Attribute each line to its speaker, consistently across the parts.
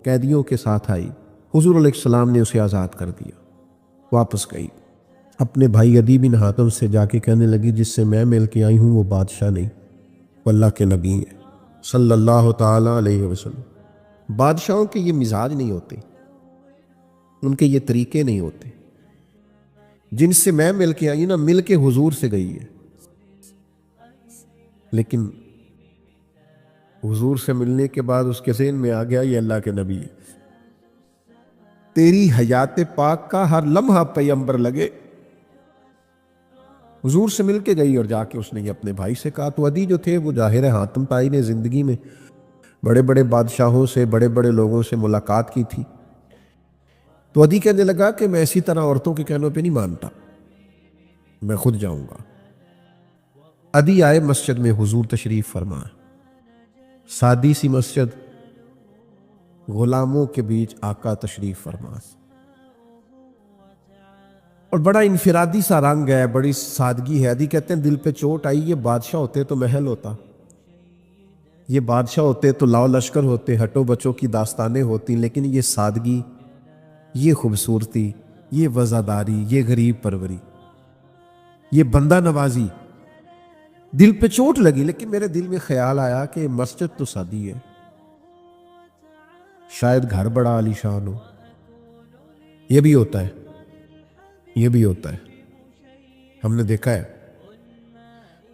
Speaker 1: قیدیوں کے ساتھ آئی، حضور علیہ السلام نے اسے آزاد کر دیا، واپس گئی، اپنے بھائی عدی بن حاتم سے جا کے کہنے لگی جس سے میں مل کے آئی ہوں وہ بادشاہ نہیں، وہ اللہ کے نبی ہیں صلی اللہ تعالیٰ علیہ وسلم۔ بادشاہوں کے یہ مزاج نہیں ہوتے، ان کے یہ طریقے نہیں ہوتے۔ جن سے میں مل کے آئی نا، مل کے حضور سے گئی ہے، لیکن حضور سے ملنے کے بعد اس کے ذہن میں آ گیا یہ اللہ کے نبی ہے۔ تیری حیات پاک کا ہر لمحہ پیغمبر لگے۔ حضور سے مل کے گئی اور جا کے اس نے یہ اپنے بھائی سے کہا۔ تو عدی جو تھے وہ ظاہر ہے حاتم طائی نے زندگی میں بڑے بڑے بادشاہوں سے، بڑے بڑے لوگوں سے ملاقات کی تھی، تو عدی کہنے لگا کہ میں اسی طرح عورتوں کے کہنوں پہ نہیں مانتا، میں خود جاؤں گا۔ عدی آئے مسجد میں، حضور تشریف فرما، سادی سی مسجد، غلاموں کے بیچ آقا تشریف فرما، اور بڑا انفرادی سا رنگ ہے، بڑی سادگی ہے۔ عدی کہتے ہیں دل پہ چوٹ آئی، یہ بادشاہ ہوتے تو محل ہوتا، یہ بادشاہ ہوتے تو لاؤ لشکر ہوتے، ہٹو بچوں کی داستانیں ہوتی، لیکن یہ سادگی، یہ خوبصورتی، یہ وزاداری، یہ غریب پروری، یہ بندہ نوازی، دل پہ چوٹ لگی۔ لیکن میرے دل میں خیال آیا کہ مسجد تو سادی ہے، شاید گھر بڑا عالی شان ہو۔ یہ بھی ہوتا ہے، یہ بھی ہوتا ہے، ہم نے دیکھا ہے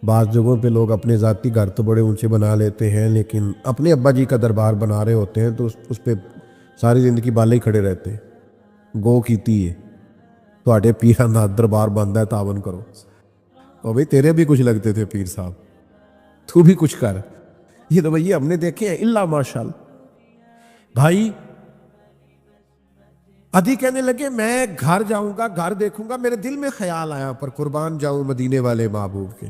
Speaker 1: بعض جگہوں پہ لوگ اپنے ذاتی گھر تو بڑے اونچے بنا لیتے ہیں، لیکن اپنے ابا جی کا دربار بنا رہے ہوتے ہیں تو اس پہ ساری زندگی بالے ہی کھڑے رہتے ہیں۔ گو کیتی ہے تو پیران دا دربار بنتا ہے، تعاون کرو۔ اور بھئی تیرے بھی کچھ لگتے تھے پیر صاحب، تو بھی کچھ کر۔ یہ تو بھئی ہم نے دیکھے ہیں، اللہ ماشاءاللہ۔ بھائی عدی کہنے لگے میں گھر جاؤں گا، گھر دیکھوں گا، میرے دل میں خیال آیا پر قربان جاؤں مدینے والے محبوب کے۔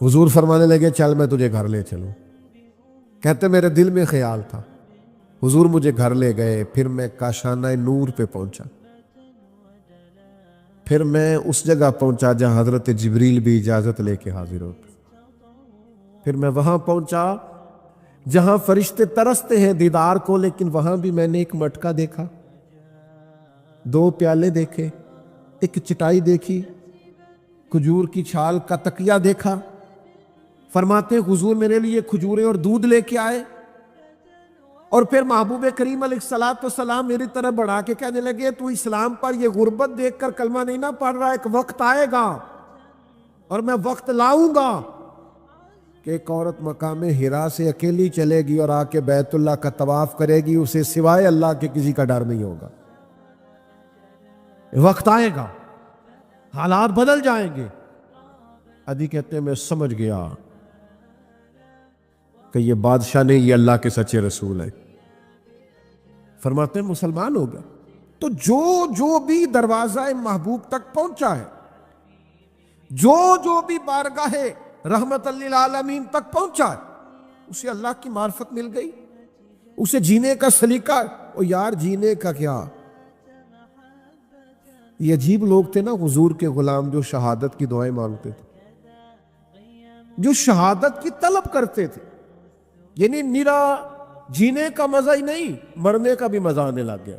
Speaker 1: حضور فرمانے لگے چل میں تجھے گھر لے چلوں۔ کہتے میرے دل میں خیال تھا، حضور مجھے گھر لے گئے، پھر میں کاشانہ نور پہ پہنچا، پھر میں اس جگہ پہنچا جہاں حضرت جبریل بھی اجازت لے کے حاضر ہوتے، پھر میں وہاں پہنچا جہاں فرشتے ترستے ہیں دیدار کو، لیکن وہاں بھی میں نے ایک مٹکا دیکھا، دو پیالے دیکھے، ایک چٹائی دیکھی، کھجور کی چھال کا تکیہ دیکھا۔ فرماتے حضور میرے لیے کھجوریں اور دودھ لے کے آئے، اور پھر محبوب کریم علیہ الصلوۃ والسلام میری طرف بڑھا کے کہنے لگے تو اسلام پر یہ غربت دیکھ کر کلمہ نہیں نہ پڑھ رہا، ایک وقت آئے گا اور میں وقت لاؤں گا کہ ایک عورت مقام حرا سے اکیلی چلے گی اور آ کے بیت اللہ کا طواف کرے گی، اسے سوائے اللہ کے کسی کا ڈر نہیں ہوگا۔ وقت آئے گا، حالات بدل جائیں گے۔ عدی کہتے ہیں میں سمجھ گیا کہ یہ بادشاہ نہیں، یہ اللہ کے سچے رسول ہے۔ فرماتے ہیں مسلمان ہو گیا۔ تو جو بھی دروازہ محبوب تک پہنچا ہے، جو بھی بارگاہ رحمت للعالمین تک پہنچا ہے، اسے اللہ کی معرفت مل گئی، اسے جینے کا سلیقہ۔ اور یار جینے کا کیا، یہ عجیب لوگ تھے نا حضور کے غلام، جو شہادت کی دعائیں مانگتے تھے، جو شہادت کی طلب کرتے تھے، یعنی نرا جینے کا مزہ ہی نہیں، مرنے کا بھی مزہ آنے لگ گیا،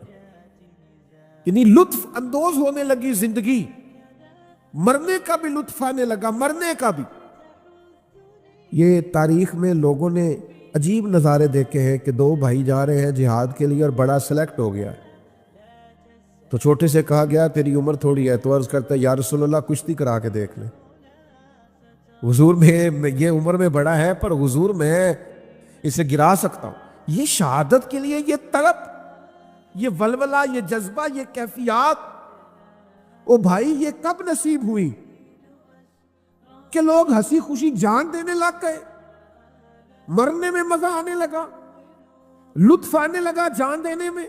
Speaker 1: یعنی لطف اندوز ہونے لگی زندگی، مرنے کا بھی لطف آنے لگا، مرنے کا بھی۔ یہ تاریخ میں لوگوں نے عجیب نظارے دیکھے ہیں کہ دو بھائی جا رہے ہیں جہاد کے لیے اور بڑا سلیکٹ ہو گیا، تو چھوٹے سے کہا گیا تیری عمر تھوڑی ہے، تو عرض کرتا ہے یا رسول اللہ کشتی کرا کے دیکھ لیں۔ حضور میں یہ عمر میں بڑا ہے پر حضور میں اسے گرا سکتا ہوں۔ یہ شہادت کے لیے یہ طلب، یہ ولولہ، یہ جذبہ، یہ کیفیات، او بھائی یہ کب نصیب ہوئی کہ لوگ ہنسی خوشی جان دینے لگ گئے، مرنے میں مزہ آنے لگا، لطف آنے لگا جان دینے میں۔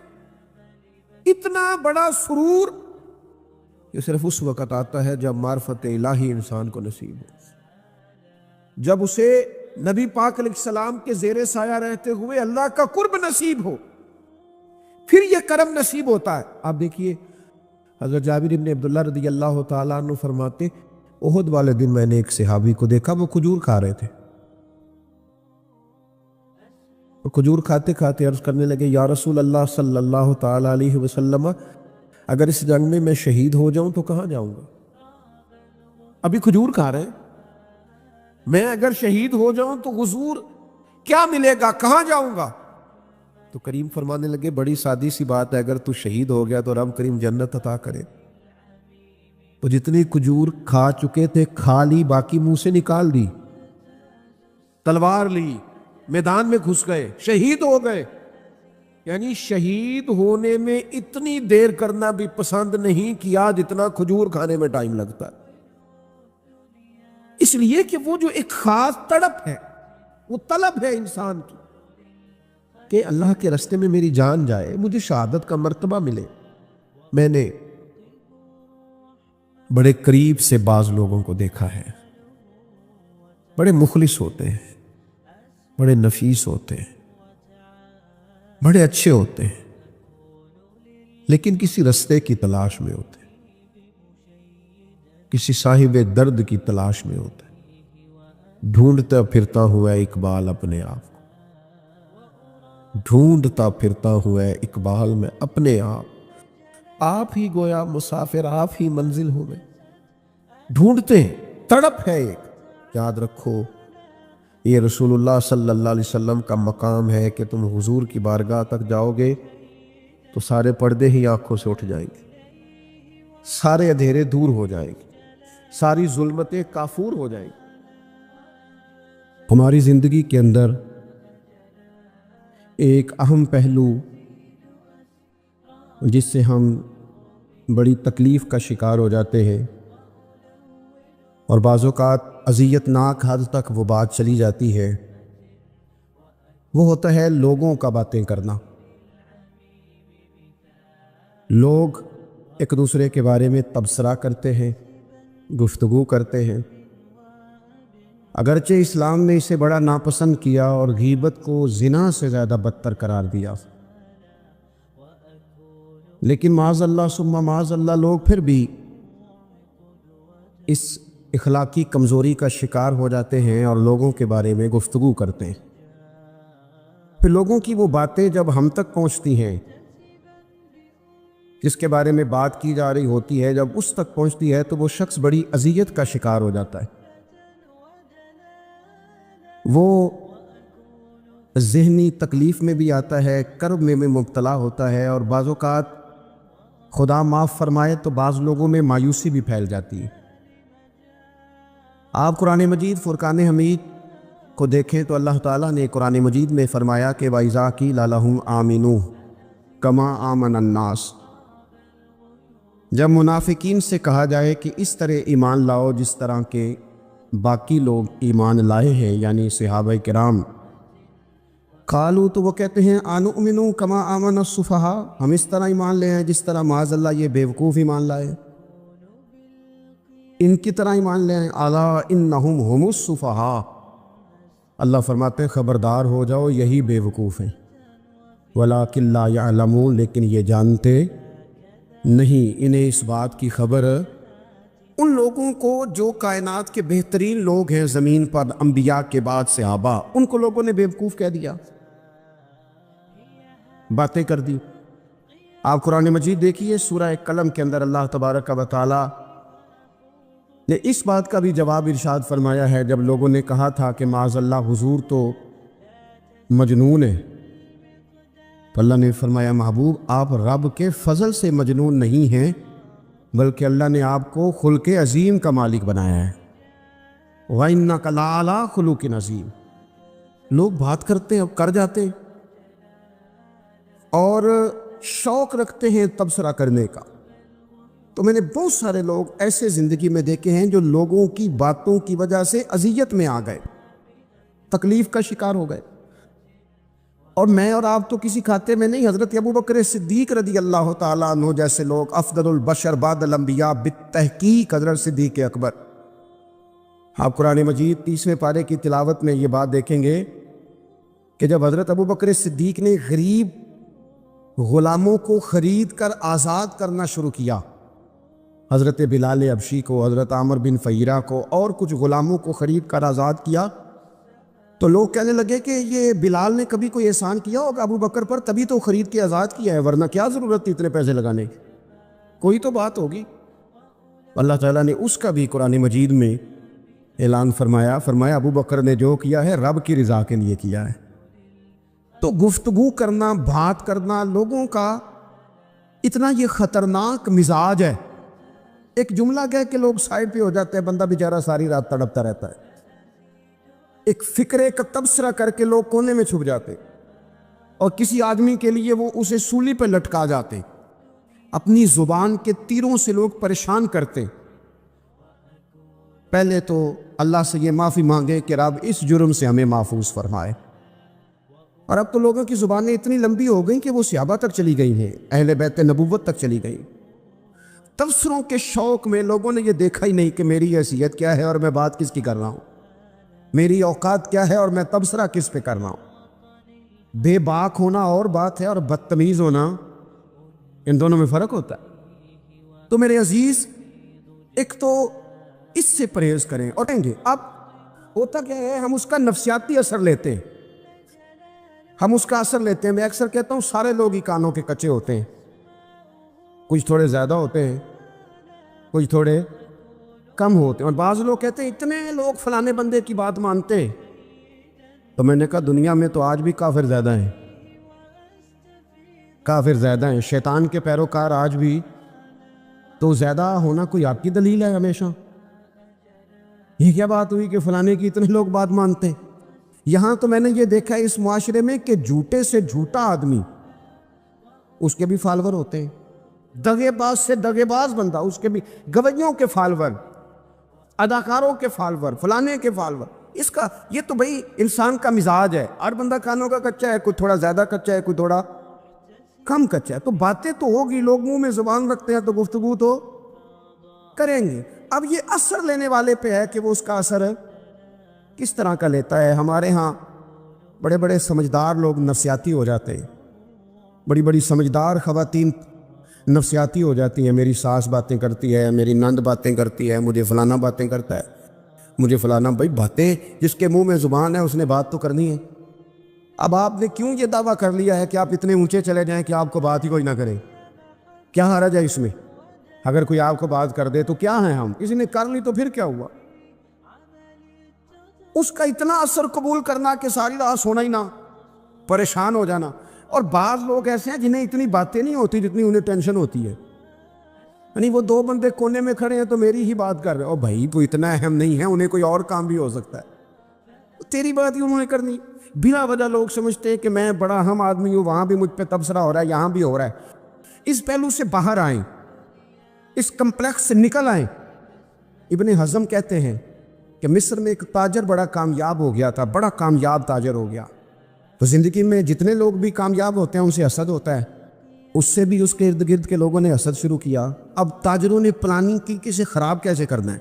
Speaker 1: اتنا بڑا سرور یہ صرف اس وقت آتا ہے جب معرفت الہی انسان کو نصیب ہو، جب اسے نبی پاک علیہ السلام کے زیر سایہ رہتے ہوئے اللہ کا قرب نصیب ہو، پھر یہ کرم نصیب ہوتا ہے۔ آپ دیکھیے حضرت جابر بن عبداللہ رضی اللہ تعالیٰ عنہ فرماتے احد والے دن میں نے ایک صحابی کو دیکھا، وہ کھجور کھا رہے تھے، اور کھجور کھاتے کھاتے عرض کرنے لگے یا رسول اللہ صلی اللہ تعالی علیہ وسلم، اگر اس جنگ میں شہید ہو جاؤں تو کہاں جاؤں گا؟ ابھی کھجور کھا رہے ہیں، میں اگر شہید ہو جاؤں تو حضور کیا ملے گا، کہاں جاؤں گا؟ تو کریم فرمانے لگے بڑی سادی سی بات ہے، اگر تو شہید ہو گیا تو رب کریم جنت عطا کرے۔ تو جتنی کھجور کھا چکے تھے کھا لی، باقی منہ سے نکال دی، تلوار لی، میدان میں گھس گئے، شہید ہو گئے۔ یعنی شہید ہونے میں اتنی دیر کرنا بھی پسند نہیں کیا جتنا کھجور کھانے میں ٹائم لگتا ہے، اس لیے کہ وہ جو ایک خاص تڑپ ہے، وہ طلب ہے انسان کی کہ اللہ کے راستے میں میری جان جائے، مجھے شہادت کا مرتبہ ملے۔ میں نے بڑے قریب سے بعض لوگوں کو دیکھا ہے، بڑے مخلص ہوتے ہیں، بڑے نفیس ہوتے ہیں، بڑے اچھے ہوتے ہیں، لیکن کسی رستے کی تلاش میں ہوتے ہیں، کسی صاحب درد کی تلاش میں ہوتے ہیں، ڈھونڈتا پھرتا ہوا اقبال اپنے آپ کو، ڈھونڈتا پھرتا ہوا اقبال میں اپنے آپ ہی گویا مسافر، آپ ہی منزل ہو گئے، ڈھونڈتے ہیں، تڑپ ہے ایک۔ یاد رکھو یہ رسول اللہ صلی اللہ علیہ وسلم کا مقام ہے کہ تم حضور کی بارگاہ تک جاؤ گے تو سارے پردے ہی آنکھوں سے اٹھ جائیں گے، سارے اندھیرے دور ہو جائیں گے، ساری ظلمتیں کافور ہو جائیں گی۔ ہماری زندگی کے اندر ایک اہم پہلو جس سے ہم بڑی تکلیف کا شکار ہو جاتے ہیں اور بعض اوقات اذیت ناک حد تک وہ بات چلی جاتی ہے، وہ ہوتا ہے لوگوں کا باتیں کرنا۔ لوگ ایک دوسرے کے بارے میں تبصرہ کرتے ہیں، گفتگو کرتے ہیں، اگرچہ اسلام نے اسے بڑا ناپسند کیا اور غیبت کو زنا سے زیادہ بدتر قرار دیا، لیکن معاذ اللہ ثم معاذ اللہ لوگ پھر بھی اس اخلاقی کمزوری کا شکار ہو جاتے ہیں اور لوگوں کے بارے میں گفتگو کرتے ہیں۔ پھر لوگوں کی وہ باتیں جب ہم تک پہنچتی ہیں، جس کے بارے میں بات کی جا رہی ہوتی ہے، جب اس تک پہنچتی ہے تو وہ شخص بڑی اذیت کا شکار ہو جاتا ہے، وہ ذہنی تکلیف میں بھی آتا ہے، کرب میں مبتلا ہوتا ہے، اور بعض اوقات خدا معاف فرمائے تو بعض لوگوں میں مایوسی بھی پھیل جاتی ہے۔ آپ قرآن مجید فرقان حمید کو دیکھیں تو اللہ تعالیٰ نے قرآن مجید میں فرمایا کہ وَإِذَا قِيلَ لَهُمْ آمِنُوا كَمَا آمَنَ النَّاسُ، جب منافقین سے کہا جائے کہ اس طرح ایمان لاؤ جس طرح کے باقی لوگ ایمان لائے ہیں، یعنی صحابہ کرام، قالوا تو وہ کہتے ہیں آنؤمنوا کما آمن السفہاء، ہم اس طرح ایمان لے ہیں جس طرح معاذ اللہ یہ بیوقوف ایمان لائے، ان کی طرح ایمان لے ہیں۔ الا انہم هم السفہاء، اللہ فرماتے ہیں خبردار ہو جاؤ یہی بیوقوف ہیں، ولکن لا یعلمون، لیکن یہ جانتے نہیں، انہیں اس بات کی خبر ان لوگوں کو جو کائنات کے بہترین لوگ ہیں زمین پر، انبیاء کے بعد صحابہ، ان کو لوگوں نے بیوقوف کہہ دیا، باتیں کر دی۔ آپ قرآن مجید دیکھیے سورہ قلم کے اندر اللہ تبارک و تعالی نے اس بات کا بھی جواب ارشاد فرمایا ہے، جب لوگوں نے کہا تھا کہ معاذ اللہ حضور تو مجنون ہے، تو اللہ نے فرمایا محبوب آپ رب کے فضل سے مجنون نہیں ہیں، بلکہ اللہ نے آپ کو خلق عظیم کا مالک بنایا ہے۔ وَإِنَّكَ لَعَلَىٰ خُلُقٍ عَظِيمٍ، لوگ بات کرتے ہیں، اب کر جاتے ہیں، اور شوق رکھتے ہیں تبصرہ کرنے کا۔ تو میں نے بہت سارے لوگ ایسے زندگی میں دیکھے ہیں جو لوگوں کی باتوں کی وجہ سے اذیت میں آ گئے، تکلیف کا شکار ہو گئے، اور میں اور آپ تو کسی کھاتے میں نہیں۔ حضرت ابوبکر صدیق رضی اللہ تعالیٰ عنہ جیسے لوگ، افضل البشر بعد الانبیاء بالتحقیق حضرت صدیق اکبر، آپ قرآن مجید 30ویں پارے کی تلاوت میں یہ بات دیکھیں گے کہ جب حضرت ابوبکر صدیق نے غریب غلاموں کو خرید کر آزاد کرنا شروع کیا، حضرت بلال حبشی کو، حضرت عامر بن فہیرہ کو، اور کچھ غلاموں کو خرید کر آزاد کیا،
Speaker 2: تو لوگ کہنے لگے کہ یہ بلال نے کبھی کوئی احسان کیا ہوگا ابو بکر پر، تبھی تو خرید کے آزاد کیا ہے، ورنہ کیا ضرورت تھی اتنے پیسے لگانے کی، کوئی تو بات ہوگی۔ اللہ تعالیٰ نے اس کا بھی قرآن مجید میں اعلان فرمایا ابو بکر نے جو کیا ہے رب کی رضا کے لیے کیا ہے۔ تو گفتگو کرنا، بات کرنا لوگوں کا اتنا یہ خطرناک مزاج ہے، ایک جملہ کہہ کے لوگ سائڈ پہ ہو جاتے ہیں، بندہ بیچارہ ساری رات تڑپتا رہتا ہے، ایک فکرے کا تبصرہ کر کے لوگ کونے میں چھپ جاتے، اور کسی آدمی کے لیے وہ اسے سولی پہ لٹکا جاتے، اپنی زبان کے تیروں سے لوگ پریشان کرتے۔ پہلے تو اللہ سے یہ معافی مانگے کہ رب اس جرم سے ہمیں محفوظ فرمائے۔ اور اب تو لوگوں کی زبانیں اتنی لمبی ہو گئیں کہ وہ صحابہ تک چلی گئی ہیں، اہل بیت نبوت تک چلی گئی۔ تبصروں کے شوق میں لوگوں نے یہ دیکھا ہی نہیں کہ میری حیثیت کیا ہے اور میں بات کس کی کر رہا ہوں، میری اوقات کیا ہے اور میں تبصرہ کس پہ کر رہا ہوں۔ بے باک ہونا اور بات ہے اور بدتمیز ہونا، ان دونوں میں فرق ہوتا ہے۔ تو میرے عزیز، ایک تو اس سے پرہیز کریں، اور کہیں گے اب ہوتا کیا ہے، ہم اس کا نفسیاتی اثر لیتے ہیں، ہم اس کا اثر لیتے ہیں۔ میں اکثر کہتا ہوں سارے لوگ ہی کانوں کے کچے ہوتے ہیں، کچھ تھوڑے زیادہ ہوتے ہیں، کچھ تھوڑے کم ہوتے ہیں، اور بعض لوگ کہتے ہیں اتنے لوگ فلانے بندے کی بات مانتے ہیں۔ تو میں نے کہا دنیا میں تو آج بھی کافر زیادہ ہیں، کافر زیادہ ہیں، شیطان کے پیروکار آج بھی، تو زیادہ ہونا کوئی آپ کی دلیل ہے ہمیشہ؟ یہ کیا بات ہوئی کہ فلانے کی اتنے لوگ بات مانتے ہیں؟ یہاں تو میں نے یہ دیکھا ہے اس معاشرے میں کہ جھوٹے سے جھوٹا آدمی، اس کے بھی فالوور ہوتے ہیں، دغے باز سے دغے باز بندہ، اس کے بھی گویوں کے فالوور، اداکاروں کے فالوور، فلانے کے فالوور۔ اس کا یہ تو بھئی انسان کا مزاج ہے، ہر بندہ کانوں کا کچا ہے، کوئی تھوڑا زیادہ کچا ہے، کوئی تھوڑا کم کچا ہے، تو باتیں تو ہوگی، لوگ منہ میں زبان رکھتے ہیں تو گفتگو تو کریں گے۔ اب یہ اثر لینے والے پہ ہے کہ وہ اس کا اثر کس طرح کا لیتا ہے۔ ہمارے ہاں بڑے بڑے سمجھدار لوگ نفسیاتی ہو جاتے ہیں، بڑی بڑی سمجھدار خواتین نفسیاتی ہو جاتی ہیں، میری ساس باتیں کرتی ہے، میری نند باتیں کرتی ہے، مجھے فلانا باتیں کرتا ہے، مجھے فلانا۔ بھائی باتیں، جس کے منہ میں زبان ہے اس نے بات تو کرنی ہے۔ اب آپ نے کیوں یہ دعویٰ کر لیا ہے کہ آپ اتنے اونچے چلے جائیں کہ آپ کو بات ہی کوئی نہ کرے؟ کیا حرج ہے اس میں؟ اگر کوئی آپ کو بات کر دے تو کیا ہیں ہم، کسی نے کر لی تو پھر کیا ہوا؟ اس کا اتنا اثر قبول کرنا کہ ساری رات سونا ہی نہ، پریشان ہو جانا۔ اور بعض لوگ ایسے ہیں جنہیں اتنی باتیں نہیں ہوتی جتنی انہیں ٹینشن ہوتی ہے، یعنی وہ دو بندے کونے میں کھڑے ہیں تو میری ہی بات کر رہے ہیں، اور بھائی تو اتنا اہم نہیں ہے، انہیں کوئی اور کام بھی ہو سکتا ہے، تیری بات ہی انہوں نے کرنی۔ بلا وجہ لوگ سمجھتے ہیں کہ میں بڑا اہم آدمی ہوں، وہاں بھی مجھ پہ تبصرہ ہو رہا ہے، یہاں بھی ہو رہا ہے۔ اس پہلو سے باہر آئیں، اس کمپلیکس سے نکل آئیں۔ ابن حزم کہتے ہیں کہ مصر میں ایک تاجر بڑا کامیاب ہو گیا تھا، بڑا کامیاب تاجر ہو گیا۔ تو زندگی میں جتنے لوگ بھی کامیاب ہوتے ہیں ان سے حسد ہوتا ہے، اس سے بھی اس کے ارد گرد کے لوگوں نے حسد شروع کیا۔ اب تاجروں نے پلاننگ کی کہ اسے خراب کیسے کرنا ہے۔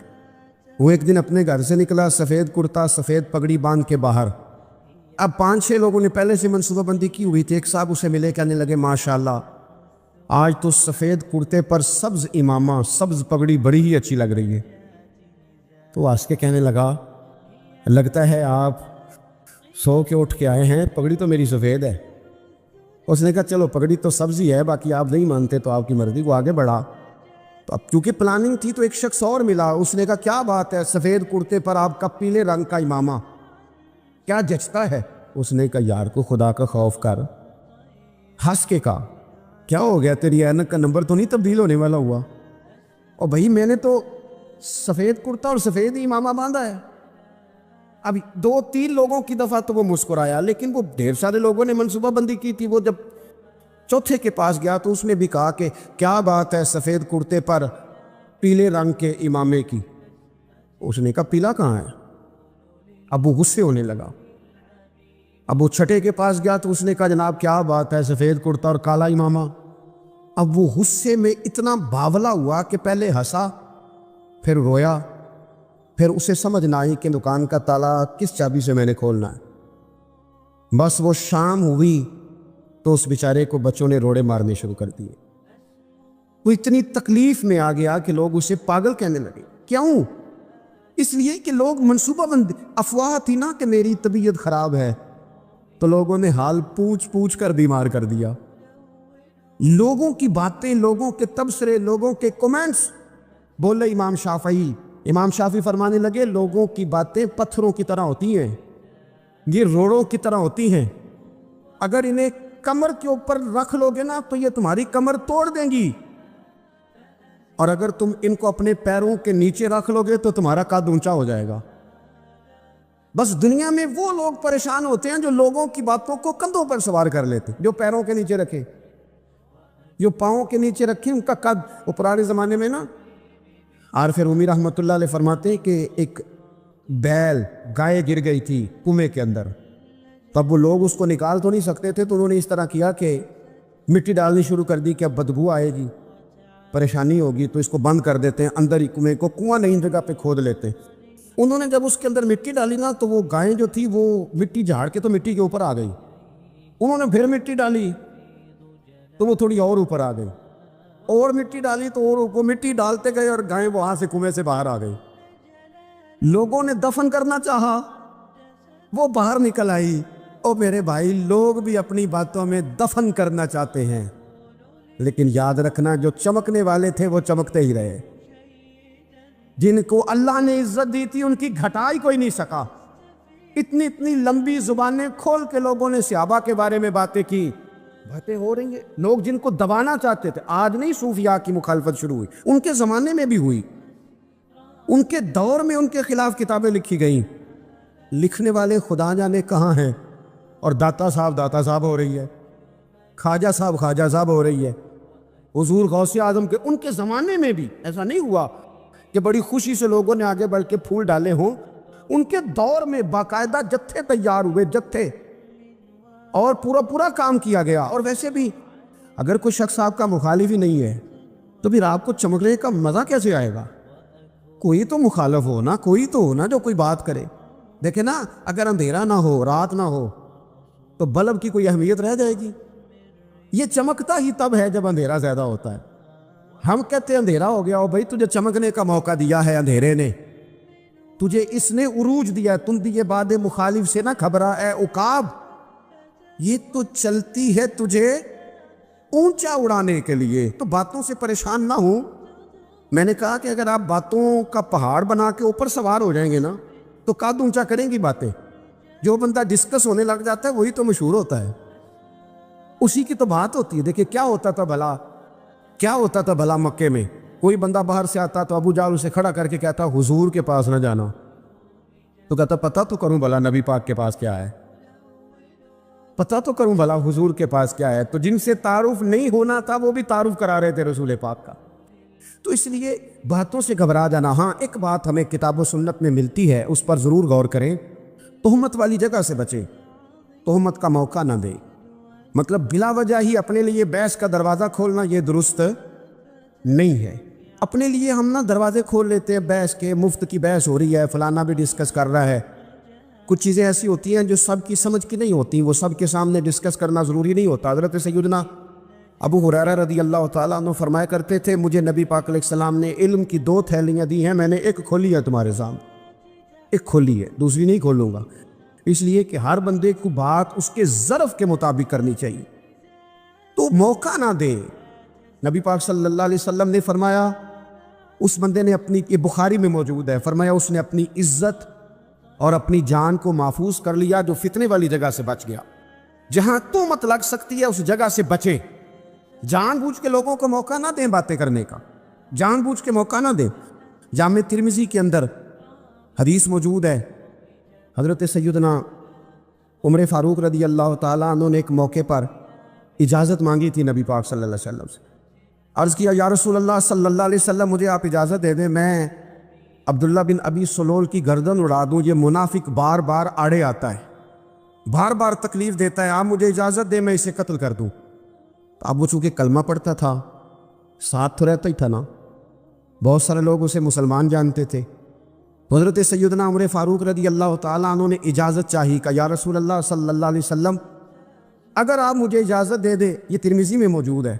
Speaker 2: وہ ایک دن اپنے گھر سے نکلا، سفید کرتا سفید پگڑی باندھ کے باہر۔ اب 5-6 لوگوں نے پہلے سے منصوبہ بندی کی ہوئی تھی، ایک صاحب اسے ملے، کہنے لگے ماشاءاللہ آج تو سفید کرتے پر سبز امامہ، سبز پگڑی بڑی ہی اچھی لگ رہی ہے۔ تو ہنس کے کہنے لگا لگتا ہے آپ سو کے اٹھ کے آئے ہیں، پگڑی تو میری سفید ہے۔ اس نے کہا چلو پگڑی تو سبز ہی ہے، باقی آپ نہیں مانتے تو آپ کی مرضی۔ وہ آگے بڑھا، تو اب چونکہ پلاننگ تھی تو ایک شخص اور ملا، اس نے کہا کیا بات ہے، سفید کرتے پر آپ کا پیلے رنگ کا امامہ کیا جچتا ہے؟ اس نے کہا یار کو خدا کا خوف کر، ہنس کے کہا کیا ہو گیا، تیری اینک کا نمبر تو نہیں تبدیل ہونے والا ہوا؟ اور بھائی میں نے تو سفید کرتا اور سفید ہی امامہ باندھا ہے۔ اب 2-3 لوگوں کی دفعہ تو وہ مسکرایا، لیکن وہ ڈھیر سارے لوگوں نے منصوبہ بندی کی تھی۔ وہ جب چوتھے کے پاس گیا تو اس نے بھی کہا کہ کیا بات ہے سفید کرتے پر پیلے رنگ کے امامے کی؟ اس نے کہا پیلا کہاں ہے؟ اب وہ غصے ہونے لگا۔ اب وہ چھٹے کے پاس گیا تو اس نے کہا جناب کیا بات ہے سفید کرتا اور کالا امامہ؟ اب وہ غصے میں اتنا باولا ہوا کہ پہلے ہنسا پھر رویا، پھر اسے سمجھ نہ آئی کہ دکان کا تالا کس چابی سے میں نے کھولنا ہے۔ بس وہ شام ہوئی تو اس بیچارے کو بچوں نے روڑے مارنے شروع کر دیے۔ وہ اتنی تکلیف میں آ گیا کہ لوگ اسے پاگل کہنے لگے۔ کیوں؟ اس لیے کہ لوگ منصوبہ بند، افواہ تھی نا کہ میری طبیعت خراب ہے، تو لوگوں نے حال پوچھ پوچھ کر بیمار کر دیا. لوگوں کی باتیں، لوگوں کے تبصرے، لوگوں کے کومنٹس. بولے امام شافعی فرمانے لگے لوگوں کی باتیں پتھروں کی طرح ہوتی ہیں، یہ روڑوں کی طرح ہوتی ہیں، اگر انہیں کمر کے اوپر رکھ لو گے نا تو یہ تمہاری کمر توڑ دیں گی، اور اگر تم ان کو اپنے پیروں کے نیچے رکھ لو گے تو تمہارا قد اونچا ہو جائے گا. بس دنیا میں وہ لوگ پریشان ہوتے ہیں جو لوگوں کی باتوں کو کندھوں پر سوار کر لیتے، جو پیروں کے نیچے رکھے، جو پاؤں کے نیچے رکھے ان کا قد. وہ پرانے زمانے میں نا عارف رومی رحمۃ اللہ علیہ فرماتے ہیں کہ ایک بیل گائے گر گئی تھی کنویں کے اندر. تب وہ لوگ اس کو نکال تو نہیں سکتے تھے، تو انہوں نے اس طرح کیا کہ مٹی ڈالنی شروع کر دی کہ اب بدبو آئے گی، پریشانی ہوگی، تو اس کو بند کر دیتے ہیں اندر ہی کنویں کو، کنواں نئی جگہ پہ کھود لیتے. انہوں نے جب اس کے اندر مٹی ڈالی نا تو وہ گائیں جو تھی وہ مٹی جھاڑ کے تو مٹی کے اوپر آ گئی. انہوں نے پھر مٹی ڈالی تو وہ تھوڑی اور اوپر آ گئی، اور مٹی ڈالی تو اور وہ مٹی ڈالتے گئے اور گائیں وہاں سے کنویں سے باہر آ گئی. لوگوں نے دفن کرنا چاہا، وہ باہر نکل آئی. او میرے بھائی، لوگ بھی اپنی باتوں میں دفن کرنا چاہتے ہیں، لیکن یاد رکھنا جو چمکنے والے تھے وہ چمکتے ہی رہے. جن کو اللہ نے عزت دی تھی ان کی گھٹائی کوئی نہیں سکا. اتنی لمبی زبانیں کھول کے لوگوں نے صحابہ کے بارے میں باتیں کی. باتیں ہو رہی ہیں، لوگ جن کو دبانا چاہتے تھے. آج نہیں صوفیاء کی مخالفت شروع ہوئی، ان کے زمانے میں بھی ہوئی، ان کے دور میں ان کے خلاف کتابیں لکھی گئیں. لکھنے والے خدا جانے کہاں ہیں، اور داتا صاحب ہو رہی ہے، خواجہ صاحب ہو رہی ہے. حضور غوث اعظم کے ان کے زمانے میں بھی ایسا نہیں ہوا کہ بڑی خوشی سے لوگوں نے آگے بڑھ کے پھول ڈالے ہوں. ان کے دور میں باقاعدہ جتھے تیار ہوئے، جتھے، اور پورا کام کیا گیا. اور ویسے بھی اگر کوئی شخص آپ کا مخالف ہی نہیں ہے تو پھر آپ کو چمکنے کا مزہ کیسے آئے گا؟ کوئی تو مخالف ہو نا، کوئی تو ہو نا جو کوئی بات کرے. دیکھیں نا، اگر اندھیرا نہ ہو، رات نہ ہو، تو بلب کی کوئی اہمیت رہ جائے گی؟ یہ چمکتا ہی تب ہے جب اندھیرا زیادہ ہوتا ہے. ہم کہتے ہیں اندھیرا ہو گیا، ہو بھائی تجھے چمکنے کا موقع دیا ہے اندھیرے نے، تجھے اس نے عروج دیا. تم دیے باد مخالف سے نہ گھبرا اے عقاب، یہ تو چلتی ہے تجھے اونچا اڑانے کے لیے. تو باتوں سے پریشان نہ ہوں. میں نے کہا کہ اگر آپ باتوں کا پہاڑ بنا کے اوپر سوار ہو جائیں گے نا تو قد اونچا کریں گی باتیں. جو بندہ ڈسکس ہونے لگ جاتا ہے وہی تو مشہور ہوتا ہے، اسی کی تو بات ہوتی ہے. دیکھیں کیا ہوتا تھا بھلا مکے میں. کوئی بندہ باہر سے آتا تو ابو جہل اسے کھڑا کر کے کہتا حضور کے پاس نہ جانا. تو کہتا پتہ تو کروں بھلا نبی پاک کے پاس کیا ہے، پتہ تو کروں بھلا حضور کے پاس کیا ہے. تو جن سے تعارف نہیں ہونا تھا وہ بھی تعارف کرا رہے تھے رسول پاک کا. تو اس لیے باتوں سے گھبرا جانا. ہاں ایک بات ہمیں کتاب و سنت میں ملتی ہے، اس پر ضرور غور کریں. تہمت والی جگہ سے بچیں، تہمت کا موقع نہ دیں. مطلب بلا وجہ ہی اپنے لیے بحث کا دروازہ کھولنا یہ درست نہیں ہے. اپنے لیے ہم نا دروازے کھول لیتے ہیں بحث کے، مفت کی بحث ہو رہی ہے، فلانا بھی ڈسکس کر رہا ہے. کچھ چیزیں ایسی ہوتی ہیں جو سب کی سمجھ کی نہیں ہوتی، وہ سب کے سامنے ڈسکس کرنا ضروری نہیں ہوتا. حضرت سیدنا ابو ہریرہ رضی اللہ تعالیٰ عنہ فرمایا کرتے تھے مجھے نبی پاک علیہ السلام نے علم کی 2 تھیلیاں دی ہیں، میں نے ایک کھولی ہے تمہارے سامنے، ایک کھولی ہے، دوسری نہیں کھولوں گا. اس لیے کہ ہر بندے کو بات اس کے ظرف کے مطابق کرنی چاہیے، تو موقع نہ دے. نبی پاک صلی اللہ علیہ وسلم نے فرمایا اس بندے نے اپنی، یہ بخاری میں موجود ہے، فرمایا اس نے اپنی عزت اور اپنی جان کو محفوظ کر لیا جو فتنے والی جگہ سے بچ گیا. جہاں تہمت لگ سکتی ہے اس جگہ سے بچیں. جان بوجھ کے لوگوں کو موقع نہ دیں باتیں کرنے کا، جان بوجھ کے موقع نہ دیں. جامع ترمذی کے اندر حدیث موجود ہے، حضرت سیدنا عمر فاروق رضی اللہ تعالیٰ عنہ نے ایک موقع پر اجازت مانگی تھی نبی پاک صلی اللہ علیہ وسلم سے. عرض کیا یا رسول اللہ صلی اللہ علیہ وسلم مجھے آپ اجازت دے دیں، میں عبداللہ بن ابی سلول کی گردن اڑا دوں، یہ منافق بار بار آڑے آتا ہے، بار بار تکلیف دیتا ہے، آپ مجھے اجازت دیں میں اسے قتل کر دوں. اب وہ چونکہ کلمہ پڑھتا تھا، ساتھ تو رہتا ہی تھا نا، بہت سارے لوگ اسے مسلمان جانتے تھے. حضرت سیدنا عمر فاروق رضی اللہ تعالیٰ عنہ نے اجازت چاہی کہ یا رسول اللہ صلی اللہ علیہ وسلم اگر آپ مجھے اجازت دے دیں، یہ ترمذی میں موجود ہے،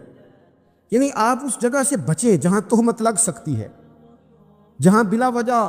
Speaker 2: یعنی آپ اس جگہ سے بچیں جہاں تہمت لگ سکتی ہے، جہاں بلا وجہ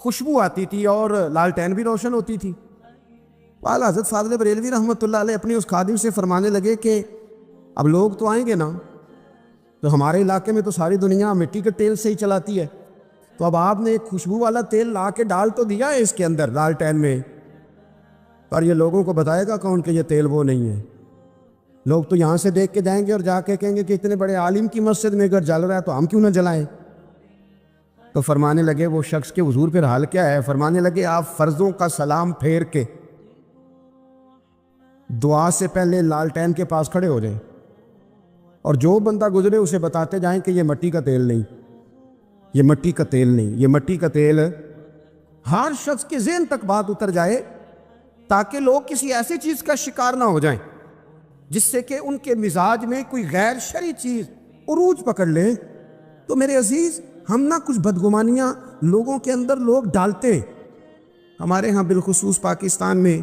Speaker 2: خوشبو آتی تھی اور لالٹین بھی روشن ہوتی تھی۔ اعلیٰ حضرت فاضل بریلوی رحمۃ اللہ علیہ اپنے اس خادم سے فرمانے لگے کہ اب لوگ تو آئیں گے نا، تو ہمارے علاقے میں تو ساری دنیا مٹی کے تیل سے ہی چلاتی ہے، تو اب آپ نے ایک خوشبو والا تیل لا کے ڈال تو دیا ہے اس کے اندر لالٹین میں، پر یہ لوگوں کو بتائے گا کون کہ یہ تیل وہ نہیں ہے؟ لوگ تو یہاں سے دیکھ کے جائیں گے اور جا کے کہیں گے کہ اتنے بڑے عالم کی مسجد میں اگر جل رہا ہے تو ہم کیوں نہ جلائیں؟ تو فرمانے لگے وہ شخص کے حضور پھر حال کیا ہے؟ فرمانے لگے آپ فرضوں کا سلام پھیر کے دعا سے پہلے لالٹین کے پاس کھڑے ہو جائیں، اور جو بندہ گزرے اسے بتاتے جائیں کہ یہ مٹی کا تیل نہیں، یہ مٹی کا تیل نہیں، یہ مٹی کا تیل۔ ہر شخص کے ذہن تک بات اتر جائے تاکہ لوگ کسی ایسی چیز کا شکار نہ ہو جائیں جس سے کہ ان کے مزاج میں کوئی غیر شرعی چیز عروج پکڑ لے۔ تو میرے عزیز، ہم نہ کچھ بدگمانیاں لوگوں کے اندر لوگ ڈالتے ہیں۔ ہمارے ہاں بالخصوص پاکستان میں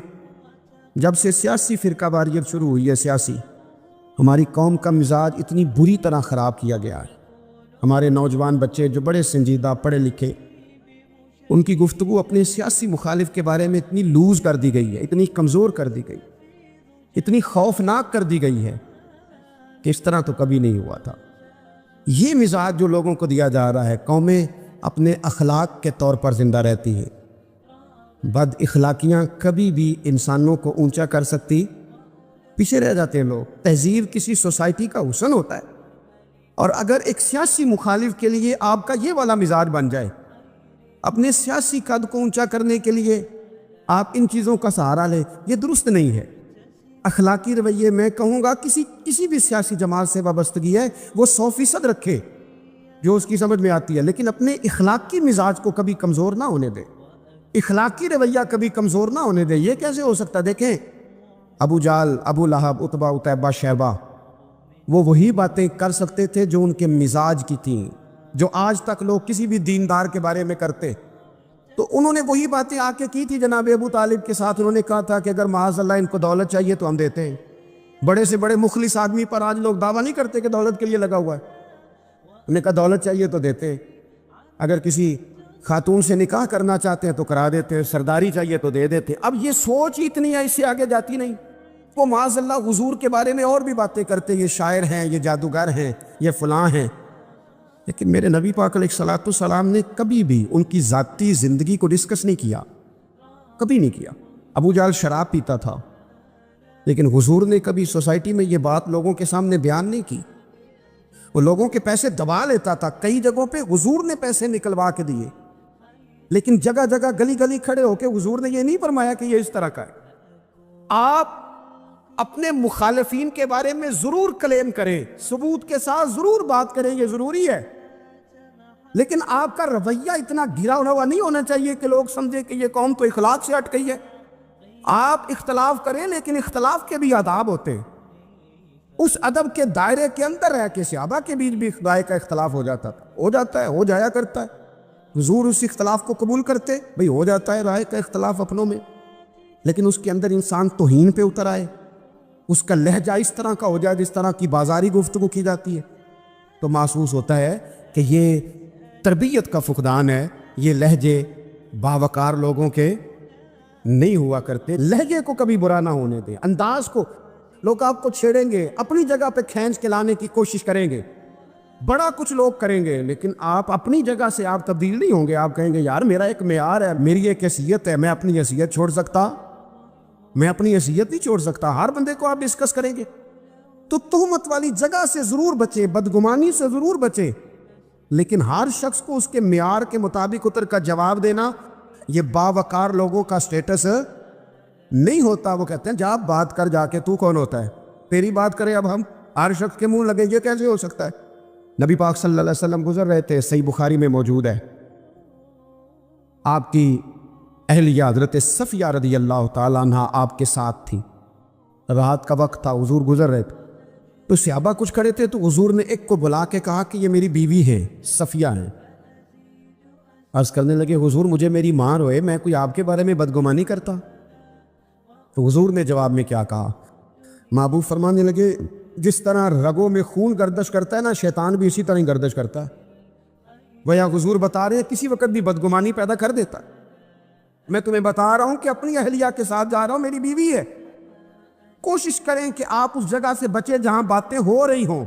Speaker 2: جب سے سیاسی فرقہ واریت شروع ہوئی ہے، سیاسی، ہماری قوم کا مزاج اتنی بری طرح خراب کیا گیا ہے۔ ہمارے نوجوان بچے جو بڑے سنجیدہ پڑھے لکھے، ان کی گفتگو اپنے سیاسی مخالف کے بارے میں اتنی لوز کر دی گئی ہے، اتنی کمزور کر دی گئی، اتنی خوفناک کر دی گئی ہے کہ اس طرح تو کبھی نہیں ہوا تھا۔ یہ مزاج جو لوگوں کو دیا جا رہا ہے، قومیں اپنے اخلاق کے طور پر زندہ رہتی ہیں۔ بد اخلاقیاں کبھی بھی انسانوں کو اونچا کر سکتی، پیچھے رہ جاتے ہیں لوگ۔ تہذیب کسی سوسائٹی کا حسن ہوتا ہے، اور اگر ایک سیاسی مخالف کے لیے آپ کا یہ والا مزاج بن جائے، اپنے سیاسی قد کو اونچا کرنے کے لیے آپ ان چیزوں کا سہارا لیں، یہ درست نہیں ہے۔ اخلاقی رویے میں کہوں گا کسی بھی سیاسی جماعت سے وابستگی ہے وہ 100% رکھے جو اس کی سمجھ میں آتی ہے، لیکن اپنے اخلاقی مزاج کو کبھی کمزور نہ ہونے دے، اخلاقی رویہ کبھی کمزور نہ ہونے دے۔ یہ کیسے ہو سکتا ہے؟ دیکھیں، ابو جہل، ابو لہب، عتبہ، عتیبہ، شیبہ، وہ وہی باتیں کر سکتے تھے جو ان کے مزاج کی تھیں، جو آج تک لوگ کسی بھی دیندار کے بارے میں کرتے، تو انہوں نے وہی باتیں آ کے کی تھی جناب ابو طالب کے ساتھ۔ انہوں نے کہا تھا کہ اگر معاذ اللہ ان کو دولت چاہیے تو ہم دیتے ہیں۔ بڑے سے بڑے مخلص آدمی پر آج لوگ دعویٰ نہیں کرتے کہ دولت کے لیے لگا ہوا ہے، انہوں نے کہا دولت چاہیے تو دیتے ہیں۔ اگر کسی خاتون سے نکاح کرنا چاہتے ہیں تو کرا دیتے ہیں، سرداری چاہیے تو دے دیتے ہیں۔ اب یہ سوچ ہی اتنی ہے، اس سے آگے جاتی نہیں۔ وہ معاذ اللہ حضور کے بارے میں اور بھی باتیں کرتے، یہ شاعر ہیں، یہ جادوگر ہیں، یہ فلاں ہیں، لیکن میرے نبی پاک علیہ الصلوۃ والسلام نے کبھی بھی ان کی ذاتی زندگی کو ڈسکس نہیں کیا، کبھی نہیں کیا۔ ابو جہل شراب پیتا تھا، لیکن حضور نے کبھی سوسائٹی میں یہ بات لوگوں کے سامنے بیان نہیں کی۔ وہ لوگوں کے پیسے دبا لیتا تھا، کئی جگہوں پہ حضور نے پیسے نکلوا کے دیے، لیکن جگہ جگہ گلی گلی کھڑے ہو کے حضور نے یہ نہیں فرمایا کہ یہ اس طرح کا ہے۔ آپ اپنے مخالفین کے بارے میں ضرور کلیم کریں، ثبوت کے ساتھ ضرور بات کریں، یہ ضروری ہے، لیکن آپ کا رویہ اتنا گرا ہوا نہیں ہونا چاہیے کہ لوگ سمجھیں کہ یہ قوم تو اخلاق سے ہٹ گئی ہے۔ آپ اختلاف کریں، لیکن اختلاف کے بھی آداب ہوتے ہیں۔ اس ادب کے دائرے کے اندر رہ کے صحابہ کے بیچ بھی رائے کا اختلاف ہو جاتا تھا، ہو جاتا ہے، ہو جایا کرتا ہے۔ حضور اس اختلاف کو قبول کرتے، بھئی ہو جاتا ہے رائے کا اختلاف اپنوں میں، لیکن اس کے اندر انسان توہین پہ اتر آئے، اس کا لہجہ اس طرح کا ہو جائے جس طرح کی بازاری گفتگو کی جاتی ہے، تو محسوس ہوتا ہے کہ یہ تربیت کا فقدان ہے۔ یہ لہجے باوقار لوگوں کے نہیں ہوا کرتے۔ لہجے کو کبھی برا نہ ہونے دیں، انداز کو۔ لوگ آپ کو چھیڑیں گے، اپنی جگہ پہ کھینچ کے لانے کی کوشش کریں گے، بڑا کچھ لوگ کریں گے، لیکن آپ اپنی جگہ سے آپ تبدیل نہیں ہوں گے۔ آپ کہیں گے یار میرا ایک معیار ہے، میری ایک حیثیت ہے، میں اپنی حیثیت چھوڑ سکتا؟ میں اپنی حیثیت نہیں چھوڑ سکتا۔ ہر بندے کو آپ ڈسکس کریں گے، تو تہمت والی جگہ سے ضرور بچیں، بدگمانی سے ضرور بچیں، لیکن ہر شخص کو اس کے معیار کے مطابق اتر کا جواب دینا یہ باوقار لوگوں کا سٹیٹس نہیں ہوتا۔ وہ کہتے ہیں جا بات کر، جا کے تو کون ہوتا ہے تیری بات کرے، اب ہم ہر شخص کے منہ لگیں، یہ کیسے ہو سکتا ہے؟ نبی پاک صلی اللہ علیہ وسلم گزر رہے تھے، صحیح بخاری میں موجود ہے، آپ کی اہلیہ حضرت صفیہ رضی اللہ تعالیٰ عنہ آپ کے ساتھ تھی، رات کا وقت تھا، حضور گزر رہے تھے، تو صحابہ کچھ کھڑے تھے، تو حضور نے ایک کو بلا کے کہا کہ یہ میری بیوی ہے، صفیہ ہیں۔ عرض کرنے لگے حضور مجھے میری ماں روئے، میں کوئی آپ کے بارے میں بدگمانی کرتا؟ تو حضور نے جواب میں کیا کہا؟ محبوب فرمانے لگے جس طرح رگوں میں خون گردش کرتا ہے نا، شیطان بھی اسی طرح ہی گردش کرتا ہے۔ گویا حضور بتا رہے ہیں کسی وقت بھی بدگمانی پیدا کر دیتا ہے۔ میں تمہیں بتا رہا ہوں کہ اپنی اہلیہ کے ساتھ جا رہا ہوں، میری بیوی ہے، کوشش کریں کہ آپ اس جگہ سے بچیں جہاں باتیں ہو رہی ہوں۔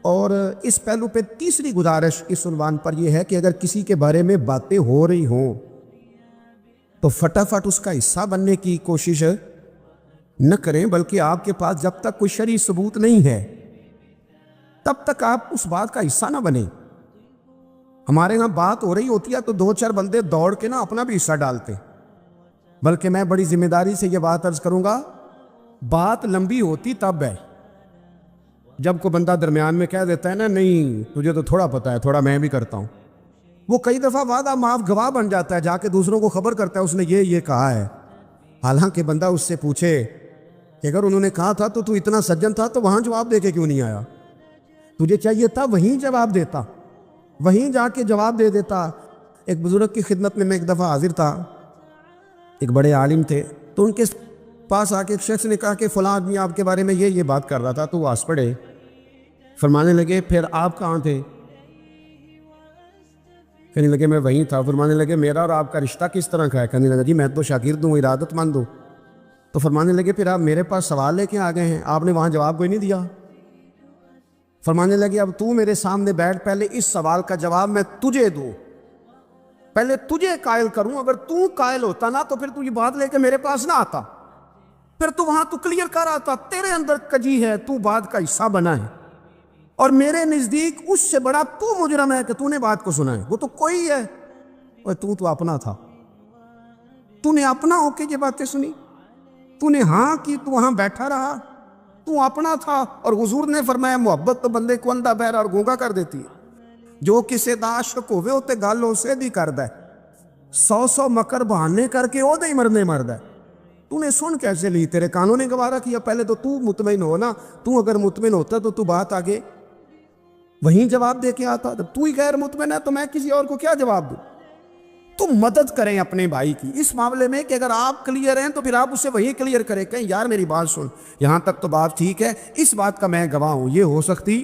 Speaker 2: اور اس پہلو پہ تیسری گزارش اس عنوان پر یہ ہے کہ اگر کسی کے بارے میں باتیں ہو رہی ہوں تو فٹافٹ اس کا حصہ بننے کی کوشش نہ کریں، بلکہ آپ کے پاس جب تک کوئی شرعی ثبوت نہیں ہے تب تک آپ اس بات کا حصہ نہ بنیں۔ ہمارے یہاں بات ہو رہی ہوتی ہے تو دو چار بندے دوڑ کے اپنا بھی حصہ ڈالتے، بلکہ میں بڑی ذمہ داری سے یہ بات عرض کروں گا، بات لمبی ہوتی تب ہے جب کوئی بندہ درمیان میں کہہ دیتا ہے نا نہیں تجھے تو تھوڑا پتہ ہے، تھوڑا میں بھی کرتا ہوں۔ وہ کئی دفعہ وعدہ معاف گواہ بن جاتا ہے، جا کے دوسروں کو خبر کرتا ہے اس نے یہ کہا ہے، حالانکہ بندہ اس سے پوچھے کہ اگر انہوں نے کہا تھا تو اتنا سجن تھا تو وہاں جواب دے کے کیوں نہیں آیا؟ تجھے چاہیے تھا وہیں جواب دیتا، وہیں جا کے جواب دے دیتا۔ ایک بزرگ کی خدمت میں ایک دفعہ حاضر تھا، ایک بڑے عالم تھے، تو ان کے پاس آ کے ایک شخص نے کہا کہ فلاں آدمی آپ کے بارے میں یہ بات کر رہا تھا، تو وہ ہنس پڑے، فرمانے لگے پھر آپ کہاں تھے؟ کہنے لگے میں وہیں تھا۔ فرمانے لگے میرا اور آپ کا رشتہ کس طرح کا ہے؟ کہنے لگا جی میں تو شاگرد ہوں، ارادت مند ہوں۔ تو فرمانے لگے پھر آپ میرے پاس سوال لے کے آ گئے ہیں، آپ نے وہاں جواب کوئی نہیں دیا۔ فرمانے لگے اب تو میرے سامنے بیٹھ، پہلے اس سوال کا جواب میں تجھے دوں، پہلے تجھے قائل کروں، اگر تو قائل ہوتا نا تو پھر تو یہ بات لے کے میرے پاس نہ آتا، پھر تو وہاں تو کلیئر کر آتا تیرے اندر کجی ہے، تو بات کا حصہ بنا ہے، اور میرے نزدیک اس سے بڑا تو مجرم ہے کہ تو نے بات کو سنا ہے، وہ تو کوئی ہے، اور تو اپنا تھا، تو نے اپنا ہو کے یہ باتیں سنی، تو نے ہاں کی، تو وہاں بیٹھا رہا، تو اپنا تھا۔ اور حضور نے فرمایا محبت تو بندے کو اندھا بہرا اور گونگا کر دیتی ہے، جو کسے دا عاشق ہوئے ہوتے گل اسے دی کردا ہے، 100 مکر بہانے کر کے وہ دے مرنے مرد ہے۔ تو نے سن کیسے لی؟ تیرے کانوں نے گوارا کیا؟ پہلے تو مطمئن ہو نا، تو اگر مطمئن ہوتا تو بات آگے وہیں جواب دے کے آتا، جب تو ہی غیر مطمئن ہے تو میں کسی اور کو کیا جواب دوں؟ تو مدد کریں اپنے بھائی کی اس معاملے میں کہ اگر آپ کلیئر ہیں تو پھر آپ اسے وہی کلیئر کریں، کہیں یار میری بات سن، یہاں تک تو بات ٹھیک ہے، اس بات کا میں گواہ ہوں، یہ ہو سکتی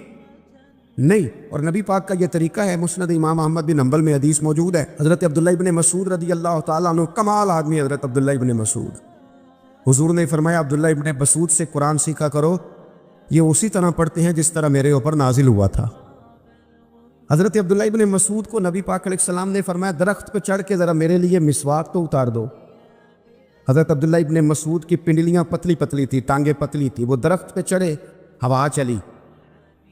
Speaker 2: نہیں۔ اور نبی پاک کا یہ طریقہ ہے، مسند امام احمد بن حنبل میں حدیث موجود ہے، حضرت عبداللہ ابن مسعود رضی اللہ تعالیٰ عنہ، کمال آدمی حضرت عبداللہ ابن مسعود، حضور نے فرمایا عبداللہ ابن مسعود سے قرآن سیکھا کرو، یہ اسی طرح پڑھتے ہیں جس طرح میرے اوپر نازل ہوا تھا۔ حضرت عبداللہ ابن مسعود کو نبی پاک علیہ السلام نے فرمایا درخت پہ چڑھ کے ذرا میرے لیے مسواک تو اتار دو۔ حضرت عبداللہ ابن مسعود کی پنڈلیاں پتلی پتلی تھی، ٹانگیں پتلی تھی، وہ درخت پہ چڑھے، ہوا چلی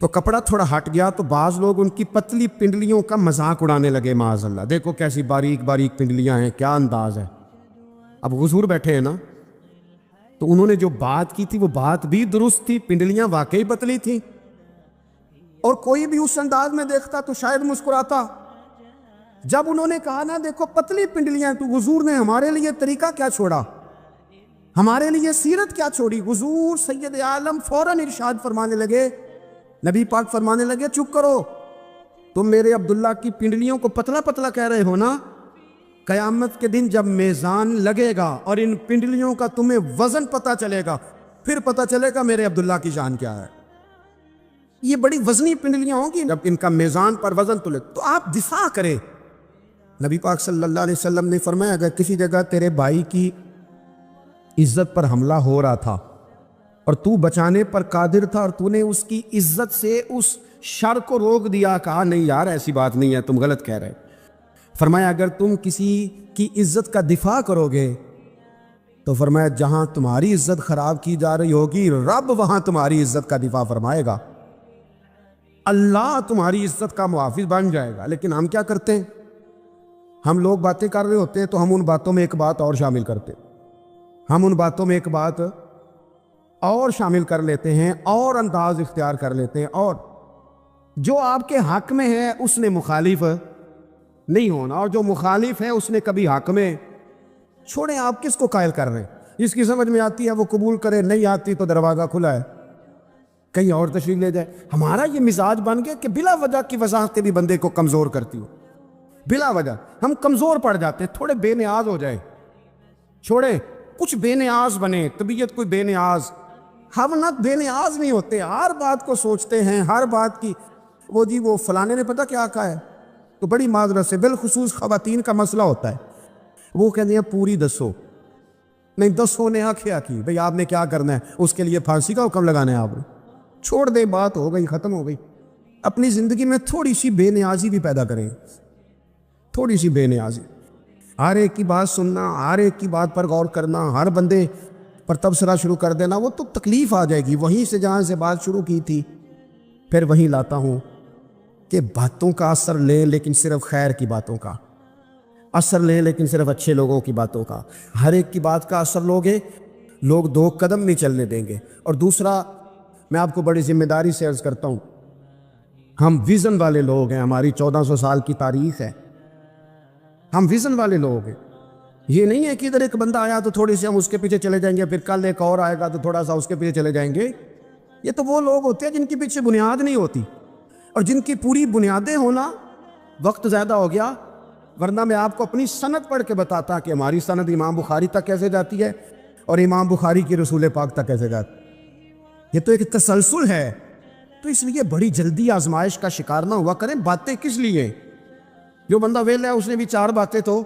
Speaker 2: تو کپڑا تھوڑا ہٹ گیا، تو بعض لوگ ان کی پتلی پنڈلیوں کا مذاق اڑانے لگے، معاذ اللہ، دیکھو کیسی باریک باریک پنڈلیاں ہیں، کیا انداز ہے۔ اب حضور بیٹھے ہیں نا، تو انہوں نے جو بات کی تھی وہ بات بھی درست تھی، پنڈلیاں واقعی پتلی تھیں، اور کوئی بھی اس انداز میں دیکھتا تو شاید مسکراتا۔ جب انہوں نے کہا نا دیکھو پتلی پنڈلیاں، تو حضور نے ہمارے لیے طریقہ کیا چھوڑا، ہمارے لیے سیرت کیا چھوڑی؟ حضور سید عالم فوراً ارشاد فرمانے لگے، نبی پاک فرمانے لگے چپ کرو، تم میرے عبداللہ کی پنڈلیوں کو پتلا پتلا کہہ رہے ہو نا، قیامت کے دن جب میزان لگے گا اور ان پنڈلیوں کا تمہیں وزن پتہ چلے گا، پھر پتہ چلے گا میرے عبداللہ کی شان کیا ہے۔ یہ بڑی وزنی پنڈلیاں ہوں گی، جب ان کا میزان پر وزن تلے تو آپ دفاع کریں۔ نبی پاک صلی اللہ علیہ وسلم نے فرمایا اگر کسی جگہ تیرے بھائی کی عزت پر حملہ ہو رہا تھا اور تو بچانے پر قادر تھا اور تو نے اس کی عزت سے اس شر کو روک دیا، کہا نہیں یار ایسی بات نہیں ہے، تم غلط کہہ رہے، فرمایا اگر تم کسی کی عزت کا دفاع کرو گے تو فرمایا جہاں تمہاری عزت خراب کی جا رہی ہوگی رب وہاں تمہاری عزت کا دفاع فرمائے گا، اللہ تمہاری عزت کا محافظ بن جائے گا۔ لیکن ہم کیا کرتے ہیں؟ ہم لوگ باتیں کر رہے ہوتے ہیں تو ہم ان باتوں میں ایک بات اور شامل کرتے ہیں، ہم ان باتوں میں ایک بات اور شامل کر لیتے ہیں، اور انداز اختیار کر لیتے ہیں، اور جو آپ کے حق میں ہے اس نے مخالف نہیں ہونا، اور جو مخالف ہے اس نے کبھی حق میں چھوڑیں۔ آپ کس کو قائل کر رہے ہیں؟ جس کی سمجھ میں آتی ہے وہ قبول کرے، نہیں آتی تو دروازہ کھلا ہے، کہیں اور تشریف لے جائے۔ ہمارا یہ مزاج بن گیا کہ بلا وجہ کی وضاحتیں بھی بندے کو کمزور کرتی ہو، بلا وجہ ہم کمزور پڑ جاتے ہیں، تھوڑے بے نیاز ہو جائیں، چھوڑیں کچھ بے نیاز بنے، طبیعت کوئی بے نیاز، ہم نہ بے نیاز نہیں ہوتے، ہر بات کو سوچتے ہیں، ہر بات کی وہ جی وہ فلانے نے پتہ کیا کہا ہے، تو بڑی معذرت سے بالخصوص خواتین کا مسئلہ ہوتا ہے، وہ کہتے ہیں پوری دسو، نہیں دسو نے کیا کی بھئی آپ نے کیا کرنا ہے، اس کے لیے پھانسی کا حکم لگانا ہے آپ نے، چھوڑ دے، بات ہو گئی، ختم ہو گئی۔ اپنی زندگی میں تھوڑی سی بے نیازی بھی پیدا کریں، تھوڑی سی بے نیازی، ہر ایک کی بات سننا، ہر ایک کی بات پر غور کرنا، ہر بندے پر تبصرہ شروع کر دینا، وہ تو تکلیف آ جائے گی۔ وہیں سے جہاں سے بات شروع کی تھی پھر وہیں لاتا ہوں کہ باتوں کا اثر لیں لیکن صرف خیر کی باتوں کا اثر لیں، لیکن صرف اچھے لوگوں کی باتوں کا۔ ہر ایک کی بات کا اثر لوگے، لوگ دو قدم نہیں چلنے دیں گے۔ اور دوسرا، میں آپ کو بڑی ذمہ داری سے عرض کرتا ہوں، ہم ویژن والے لوگ ہیں، ہماری 1400 سال کی تاریخ ہے، ہم ویژن والے لوگ ہیں۔ یہ نہیں ہے کہ ادھر ایک بندہ آیا تو تھوڑی سی ہم اس کے پیچھے چلے جائیں گے، پھر کل ایک اور آئے گا تو تھوڑا سا اس کے پیچھے چلے جائیں گے۔ یہ تو وہ لوگ ہوتے ہیں جن کے پیچھے بنیاد نہیں ہوتی، اور جن کی پوری بنیادیں ہونا۔ وقت زیادہ ہو گیا، ورنہ میں آپ کو اپنی سند پڑھ کے بتاتا کہ ہماری سند امام بخاری تک کیسے جاتی ہے اور امام بخاری کی رسول پاک تک کیسے جاتی ہے۔ یہ تو ایک تسلسل ہے، تو اس لیے بڑی جلدی آزمائش کا شکار نہ ہوا کریں۔ باتیں کس لیے؟ جو بندہ ویلا ہے اس نے بھی 4 باتیں تو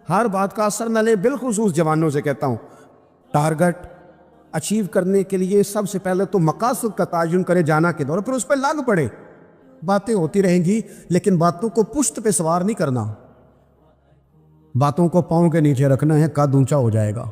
Speaker 2: ہر بات کا اثر نہ لے۔ بالخصوص جوانوں سے کہتا ہوں، ٹارگٹ اچیو کرنے کے لیے سب سے پہلے تو مقاصد کا تعین کرے جانا کے دور، پھر اس پہ لگ پڑے۔ باتیں ہوتی رہیں گی لیکن باتوں کو پشت پہ سوار نہیں کرنا، باتوں کو پاؤں کے نیچے رکھنا ہے، قد اونچا ہو جائے گا۔